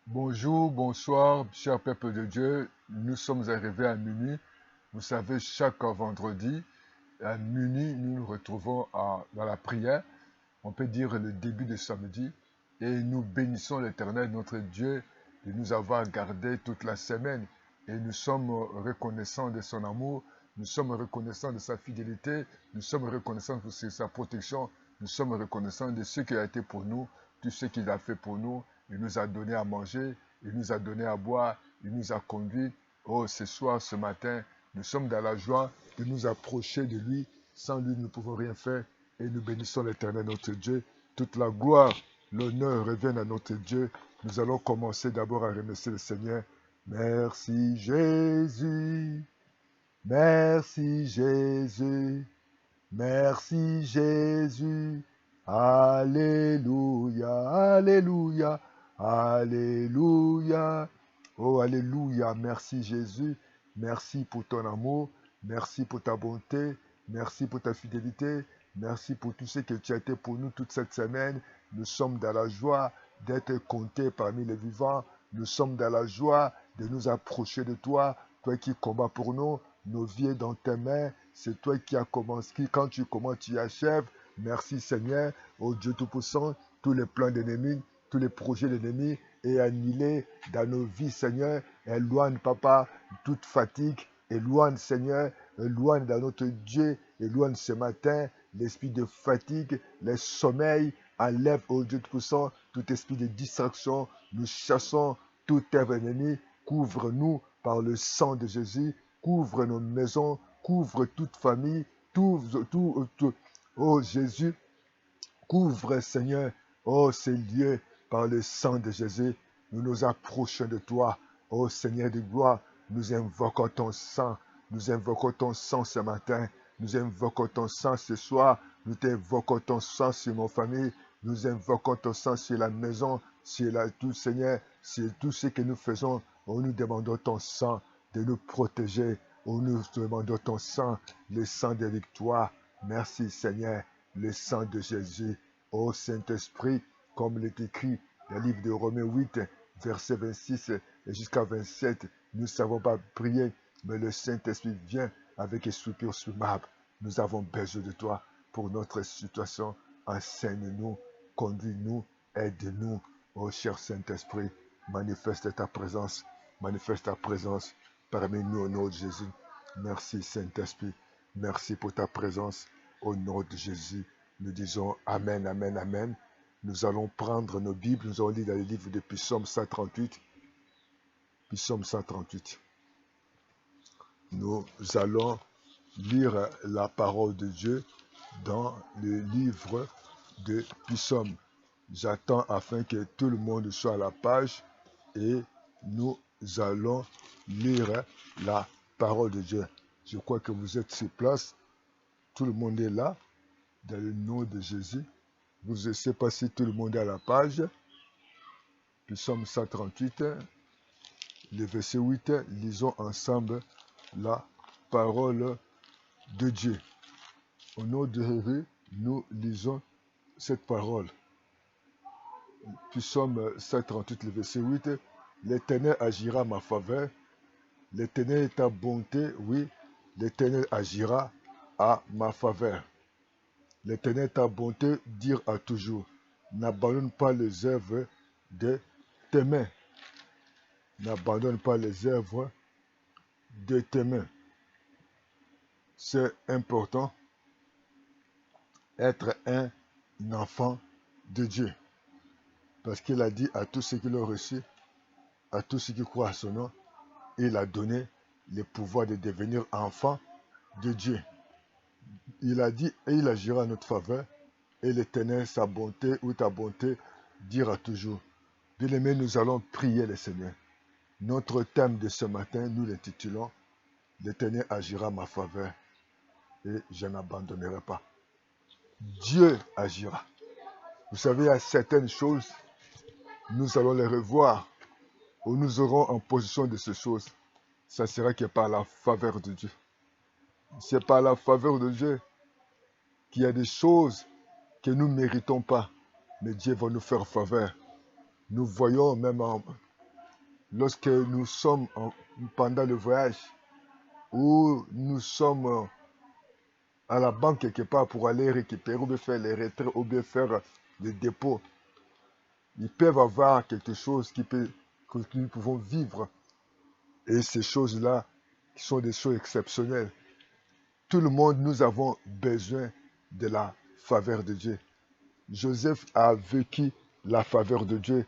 Bonjour, bonsoir, cher peuple de Dieu. Nous sommes arrivés à minuit. Vous savez, chaque vendredi, à minuit, nous nous retrouvons dans la prière. On peut dire le début de samedi. Et nous bénissons l'Éternel, notre Dieu, de nous avoir gardés toute la semaine. Et nous sommes reconnaissants de son amour. Nous sommes reconnaissants de sa fidélité. Nous sommes reconnaissants de sa protection. Nous sommes reconnaissants de ce qu'il a été pour nous, tout ce qu'il a fait pour nous. Il nous a donné à manger, il nous a donné à boire, il nous a conduits. Oh, ce soir, ce matin, nous sommes dans la joie de nous approcher de lui. Sans lui, nous ne pouvons rien faire. Et nous bénissons l'Éternel, notre Dieu. Toute la gloire, l'honneur reviennent à notre Dieu. Nous allons commencer d'abord à remercier le Seigneur. Merci Jésus, merci Jésus, merci Jésus. Alléluia, Alléluia, Alléluia. Oh, Alléluia, merci Jésus. Merci pour ton amour, merci pour ta bonté, merci pour ta fidélité, merci pour tout ce que tu as été pour nous toute cette semaine. Nous sommes dans la joie d'être comptés parmi les vivants. Nous sommes dans la joie de nous approcher de toi, toi qui combats pour nous. Nos vies dans tes mains, c'est toi qui as commencé, quand tu commences, tu achèves. Merci Seigneur, ô Dieu Tout-Puissant, tous les plans d'ennemis, tous les projets d'ennemis est annulé dans nos vies, Seigneur. Éloigne, Papa, toute fatigue. Éloigne, Seigneur. Éloigne dans notre Dieu. Éloigne ce matin l'esprit de fatigue, les sommeils. Enlève, ô Dieu Tout-Puissant, tout esprit de distraction. Nous chassons tout œuvre ennemi. Couvre-nous par le sang de Jésus. Couvre nos maisons. Couvre toute famille. Oh Jésus, couvre, Seigneur, oh ces lieux par le sang de Jésus. Nous nous approchons de toi, oh Seigneur de gloire. Nous invoquons ton sang. Nous invoquons ton sang ce matin. Nous invoquons ton sang ce soir. Nous t'invoquons ton sang sur nos familles. Nous invoquons ton sang sur la maison, sur tout, Seigneur, sur tout ce que nous faisons. Oh, nous demandons ton sang de nous protéger. Oh, nous demandons ton sang, le sang de victoire. Merci, Seigneur, le sang de Jésus. Ô Saint-Esprit, comme il est écrit dans le livre de Romains 8, verset 26 et jusqu'à 27, nous ne savons pas prier, mais le Saint-Esprit vient avec un soupir soumable. Nous avons besoin de toi pour notre situation. Enseigne-nous, conduis-nous, aide-nous. Ô cher Saint-Esprit, manifeste ta présence parmi nous au nom de Jésus. Merci Saint-Esprit, merci pour ta présence au nom de Jésus. Nous disons Amen, Amen, Amen. Nous allons prendre nos Bibles, nous allons lire dans le livre de Psaume 138. Psaume 138. Nous allons lire la parole de Dieu dans le livre de Psaume. J'attends afin que tout le monde soit à la page et nous allons lire la parole de Dieu. Je crois que vous êtes sur place. Tout le monde est là, dans le nom de Jésus. Vous ne savez pas si tout le monde est à la page. Psaume 138, le verset 8. Lisons ensemble la parole de Dieu. Au nom de Jésus, nous lisons cette parole. Psaume 138, le verset 8. L'Éternel agira à ma faveur. L'Éternel est ta bonté, oui. L'Éternel agira à ma faveur. L'Éternel est ta bonté, dire à toujours. N'abandonne pas les œuvres de tes mains. N'abandonne pas les œuvres de tes mains. C'est important, être un enfant de Dieu. Parce qu'il a dit à tous ceux qui l'ont reçu, à tous ceux qui croient à son nom, il a donné le pouvoir de devenir enfant de Dieu. Il a dit, et il agira en notre faveur, et l'Éternel, sa bonté ou ta bonté, dira toujours. Bien-aimés, nous allons prier le Seigneur. Notre thème de ce matin, nous l'intitulons L'Éternel agira en ma faveur et je n'abandonnerai pas. Dieu agira. Vous savez, il y a certaines choses, nous allons les revoir, où nous aurons en position de ces choses. Ça sera que par la faveur de Dieu. C'est par la faveur de Dieu qu'il y a des choses que nous ne méritons pas, mais Dieu va nous faire faveur. Nous voyons même lorsque nous sommes pendant le voyage, ou nous sommes à la banque quelque part pour aller récupérer ou bien faire les retraits ou bien faire les dépôts, ils peuvent avoir quelque chose que nous pouvons vivre. Et ces choses-là, qui sont des choses exceptionnelles. Tout le monde, nous avons besoin de la faveur de Dieu. Joseph a vécu la faveur de Dieu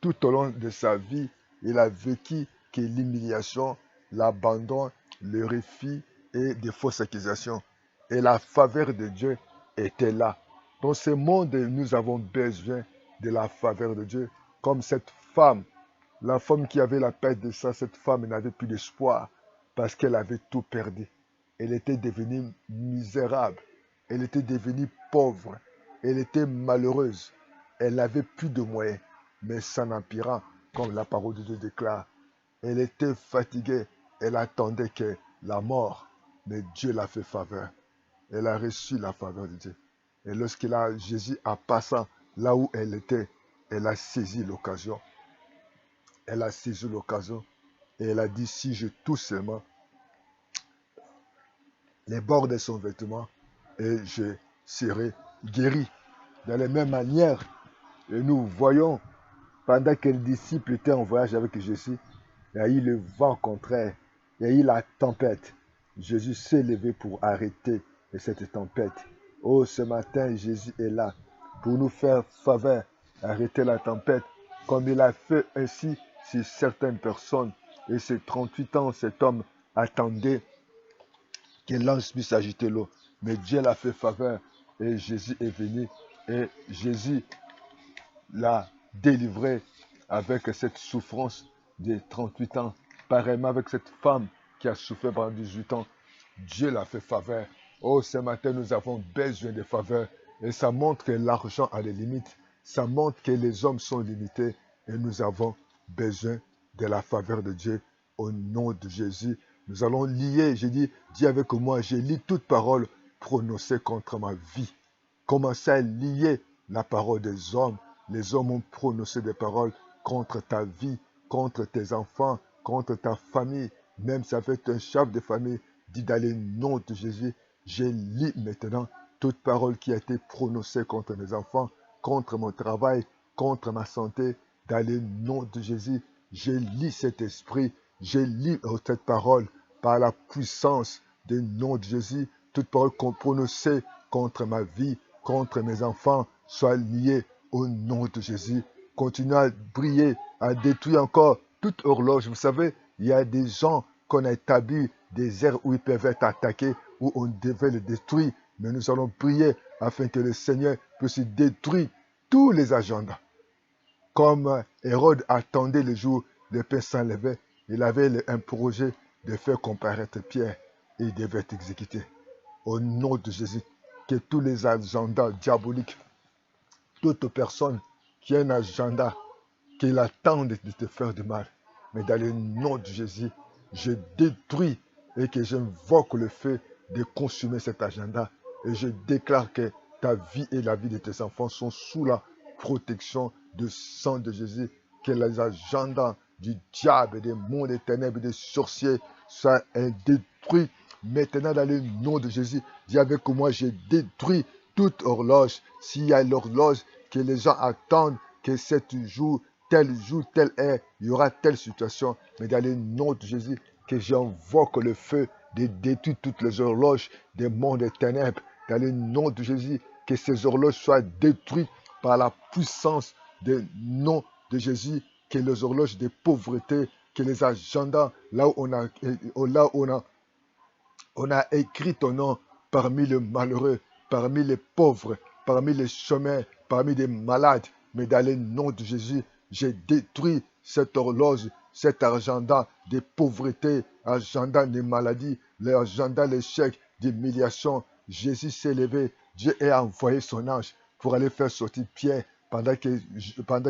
tout au long de sa vie. Il a vécu que l'humiliation, l'abandon, le refus et des fausses accusations. Et la faveur de Dieu était là. Dans ce monde, nous avons besoin de la faveur de Dieu. Comme cette femme, la femme qui avait la perte de sang, cette femme n'avait plus d'espoir parce qu'elle avait tout perdu. Elle était devenue misérable. Elle était devenue pauvre. Elle était malheureuse. Elle n'avait plus de moyens. Mais ça n'empira, comme la parole de Dieu déclare. Elle était fatiguée. Elle attendait que la mort. Mais Dieu l'a fait faveur. Elle a reçu la faveur de Dieu. Et Jésus a passé là où elle était, elle a saisi l'occasion. Elle a saisi l'occasion et elle a dit, si je touche seulement les bords de son vêtement, et je serai guéri. De la même manière, et nous voyons, pendant que les disciples étaient en voyage avec Jésus, il y a eu le vent contraire, il y a eu la tempête. Jésus s'est levé pour arrêter cette tempête. Oh, ce matin, Jésus est là pour nous faire faveur, arrêter la tempête, comme il a fait ainsi sur certaines personnes. Et ces 38 ans, cet homme attendait que l'ange puisse agiter l'eau. Mais Dieu l'a fait faveur et Jésus est venu et Jésus l'a délivré avec cette souffrance de 38 ans. Pareillement avec cette femme qui a souffert pendant 18 ans. Dieu l'a fait faveur. Oh, ce matin, nous avons besoin de faveur. Et ça montre que l'argent a des limites. Ça montre que les hommes sont limités. Et nous avons besoin de la faveur de Dieu. Au nom de Jésus, nous allons lier. J'ai dit, dis avec moi, j'ai lu toute parole prononcée contre ma vie. Commencez à lier la parole des hommes. Les hommes ont prononcé des paroles contre ta vie, contre tes enfants, contre ta famille. Même ça fait un chef de famille. Dis dans le nom de Jésus, je lis maintenant toute parole qui a été prononcée contre mes enfants, contre mon travail, contre ma santé. Dans le nom de Jésus, je lis cet esprit, je lis cette parole par la puissance du nom de Jésus. Toute parole prononcée contre ma vie, contre mes enfants, soit liée au nom de Jésus. Continue à briller, à détruire encore toute horloge. Vous savez, il y a des gens qu'on a établi des aires où ils peuvent être attaqués, où on devait les détruire. Mais nous allons prier afin que le Seigneur puisse détruire tous les agendas. Comme Hérode attendait le jour où le pain s'enlevait, il avait un projet de faire comparaître Pierre et il devait être exécuté. Au nom de Jésus, que tous les agendas diaboliques, toute personne qui a un agenda, qu'il attend de te faire du mal, mais dans le nom de Jésus, je détruis et que j'invoque le feu de consumer cet agenda. Et je déclare que ta vie et la vie de tes enfants sont sous la protection du sang de Jésus. Que les agendas du diable, des mondes des ténèbres, des sorciers soient détruits maintenant dans le nom de Jésus. Dis avec moi, je détruis toute horloge. S'il y a l'horloge que les gens attendent, que cet jour, tel heure, il y aura telle situation. Mais dans le nom de Jésus, que j'invoque le feu de détruire toutes les horloges des mondes des ténèbres. Dans le nom de Jésus, que ces horloges soient détruites par la puissance du nom de Jésus. Que les horloges de pauvreté, que les agendas, là où on a écrit ton nom parmi les malheureux, parmi les pauvres, parmi les chômeurs, parmi les malades. Mais dans le nom de Jésus, j'ai détruit cette horloge, cet agenda de pauvreté, agenda de maladie, l'agenda d'échec, d'humiliation. Jésus s'est levé, Dieu a envoyé son ange pour aller faire sortir Pierre pendant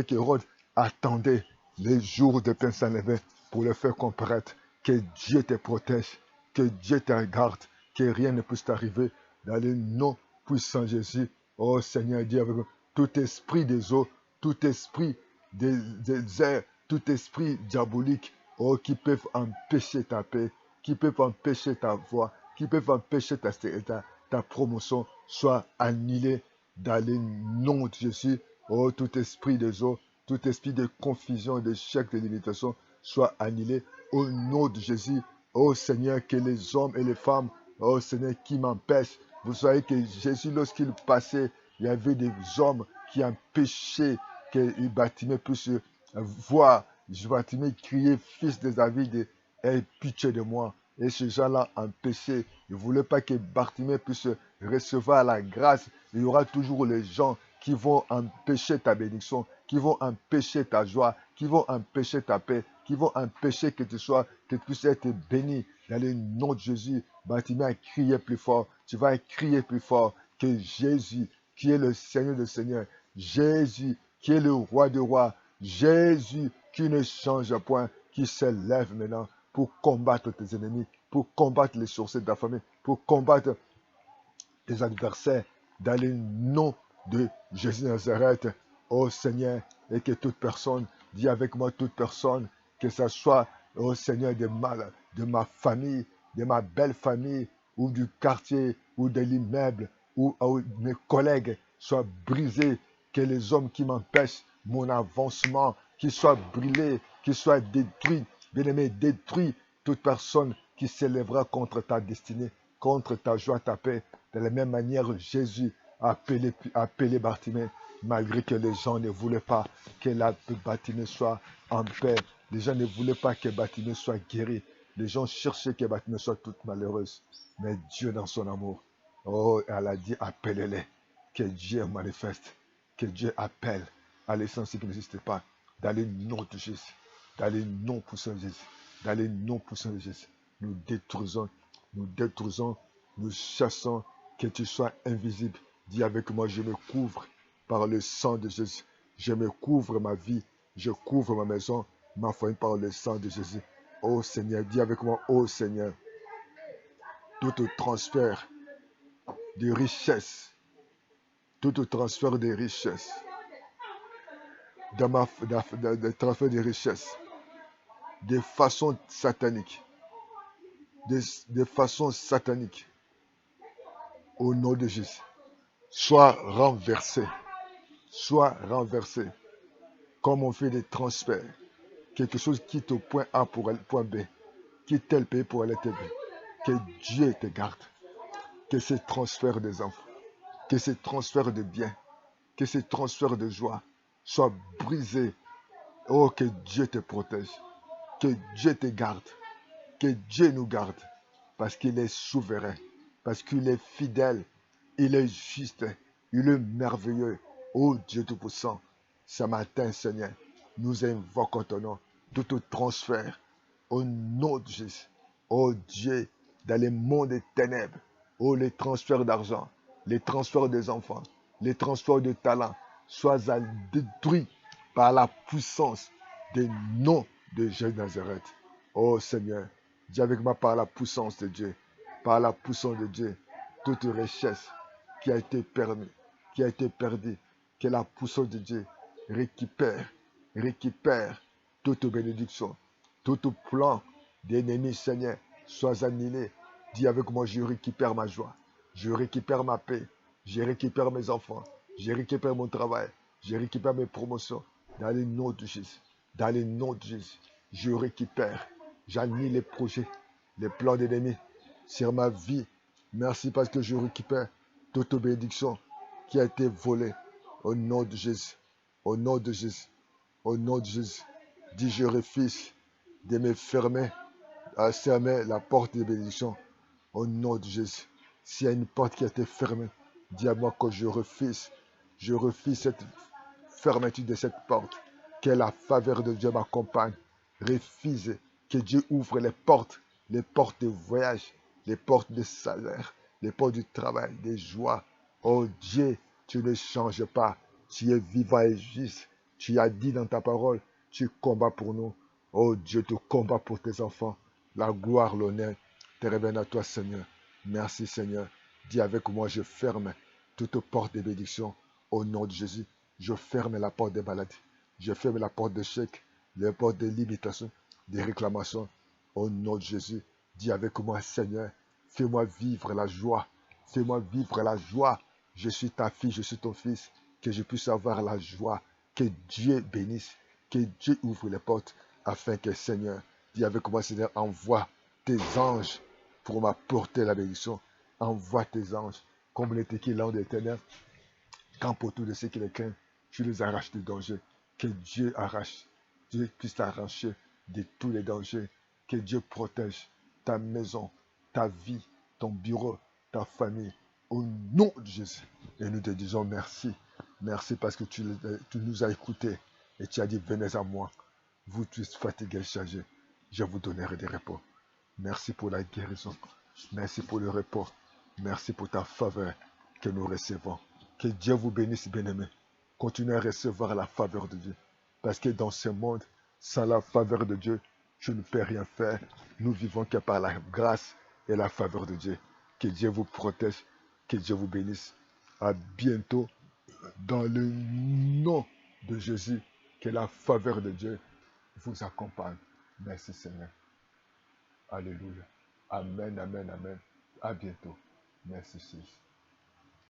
qu'Hérode attendait les jours de pain s'enlever pour le faire comparaître. Que Dieu te protège, que Dieu te garde, que rien ne puisse t'arriver. Dans le nom puissant de Jésus, oh Seigneur, dis avec nous, tout esprit des eaux, tout esprit des airs, tout esprit diabolique, oh, qui peuvent empêcher ta paix, qui peuvent empêcher ta voix, qui peuvent empêcher ta promotion, soit annulé dans le nom de Jésus. Oh, tout esprit de eau, tout esprit de confusion, d'échec, de limitation, soit annulé au nom de Jésus. Oh Seigneur, que les hommes et les femmes, oh Seigneur, qui m'empêchent. Vous savez que Jésus, lorsqu'il passait, il y avait des hommes qui empêchaient que Bartimée puisse voir. Bartimée criait, fils de David, aie pitié de moi. Et ces gens-là empêchaient. Ils ne voulaient pas que Bartimée puisse recevoir la grâce. Il y aura toujours les gens qui vont empêcher ta bénédiction, qui vont empêcher ta joie, qui vont empêcher ta paix, qui vont empêcher que tu puisses être béni. Dans le nom de Jésus, Bartimée a crié plus fort. Tu vas crier plus fort que Jésus, qui est le Seigneur des Seigneurs, Jésus, qui est le roi des rois, Jésus, qui ne change point, qui s'élève maintenant pour combattre tes ennemis, pour combattre les sorciers de ta famille, pour combattre tes adversaires, dans le nom de Jésus de Nazareth. Oh Seigneur, et que toute personne, dis avec moi toute personne, que ce soit, oh Seigneur, de ma famille, de ma belle famille, ou du quartier, ou de l'immeuble, ou mes collègues, soient brisés, que les hommes qui m'empêchent mon avancement, qu'ils soient brûlés, qu'ils soient détruits, bien-aimé, détruis toute personne qui s'élèvera contre ta destinée, contre ta joie, ta paix. De la même manière, Jésus a appelé Bartimée, malgré que les gens ne voulaient pas que Bartimée soit en paix. Les gens ne voulaient pas que Bartimée soit guéri. Les gens cherchaient que Bartimée soit toute malheureuse. Mais Dieu, dans son amour, oh, elle a dit, appelez-les. Que Dieu manifeste, que Dieu appelle à l'essence qui n'existe pas. Dans le nom de Jésus, dans le nom puissant de Jésus, dans le nom puissant de Jésus, nous détruisons, nous chassons, que tu sois invisible. Dis avec moi, je me couvre par le sang de Jésus. Je me couvre ma vie, je couvre ma maison, ma famille par le sang de Jésus. Oh Seigneur, dis avec moi, oh Seigneur, tout transfert de richesse, tout transfert de richesse, de transfert de richesse, de façon satanique, de façon satanique, au nom de Jésus, soit renversé, comme on fait des transferts. Quelque chose quitte au point A pour aller au point B, quitte tel pays pour aller tel pays. Que Dieu te garde, que ce transfert des enfants, que ce transfert de biens, que ce transfert de joie soit brisé. Oh, que Dieu te protège, que Dieu te garde, que Dieu nous garde, parce qu'il est souverain, parce qu'il est fidèle, il est juste, il est merveilleux. Oh Dieu Tout-Puissant, ce matin, Seigneur, nous invoquons ton nom, tout transfert, au nom de Jésus. Oh Dieu, dans le monde des ténèbres, oh les transferts d'argent, les transferts des enfants, les transferts de talents, soient détruits par la puissance des noms de Jésus de Nazareth. Oh Seigneur, dis avec moi par la puissance de Dieu, par la puissance de Dieu, toute richesse qui a été permise, qui a été perdue, que la puissance de Dieu récupère toute bénédiction, tout plan d'ennemi, Seigneur, soit annulé. Dis avec moi, je récupère ma joie, je récupère ma paix, je récupère mes enfants, je récupère mon travail, je récupère mes promotions. Dans le nom de Jésus, dans le nom de Jésus, je récupère, j'annule les projets, les plans d'ennemis sur ma vie. Merci parce que je récupère toute bénédiction qui a été volée. Au nom de Jésus, au nom de Jésus, au nom de Jésus. Dis, je refuse de me fermer la porte de bénédiction. Au nom de Jésus. S'il y a une porte qui a été fermée, dis à moi que je refuse cette fermeture de cette porte. Que la faveur de Dieu m'accompagne. Refuse que Dieu ouvre les portes de voyage, les portes de salaire, les portes du travail, des joies. Oh Dieu, tu ne changes pas. Tu es vivant et juste. Tu as dit dans ta parole, tu combats pour nous. Oh Dieu, tu combats pour tes enfants. La gloire, l'honneur te reviennent à toi, Seigneur. Merci, Seigneur. Dis avec moi, je ferme toute porte de bénédiction au nom de Jésus. Je ferme la porte des maladies. Je ferme la porte d'échec. n'importe des limitations, des réclamations. Au nom de Jésus, dis avec moi, Seigneur, fais-moi vivre la joie. Fais-moi vivre la joie. Je suis ta fille, je suis ton fils. Que je puisse avoir la joie. Que Dieu bénisse. Que Dieu ouvre les portes afin que, Seigneur, dis avec moi, Seigneur, envoie tes anges pour m'apporter la bénédiction. Envoie tes anges, comme l'était qui l'ange des ténèbres, camp autour de ceux qui les craignent. Tu les arraches du danger. Que Dieu arrache. Dieu puisse t'arracher de tous les dangers. Que Dieu protège ta maison, ta vie, ton bureau, ta famille. Au nom de Jésus. Et nous te disons merci. Merci parce que tu nous as écoutés. Et tu as dit, venez à moi. Vous tous fatigués et chargés. Je vous donnerai des repos. Merci pour la guérison. Merci pour le repos. Merci pour ta faveur que nous recevons. Que Dieu vous bénisse, bien-aimés. Continuez à recevoir la faveur de Dieu. Parce que dans ce monde, sans la faveur de Dieu, tu ne peux rien faire. Nous vivons que par la grâce et la faveur de Dieu. Que Dieu vous protège. Que Dieu vous bénisse. À bientôt. Dans le nom de Jésus, que la faveur de Dieu vous accompagne. Merci Seigneur. Alléluia. Amen, amen, amen. À bientôt. Merci, Jésus.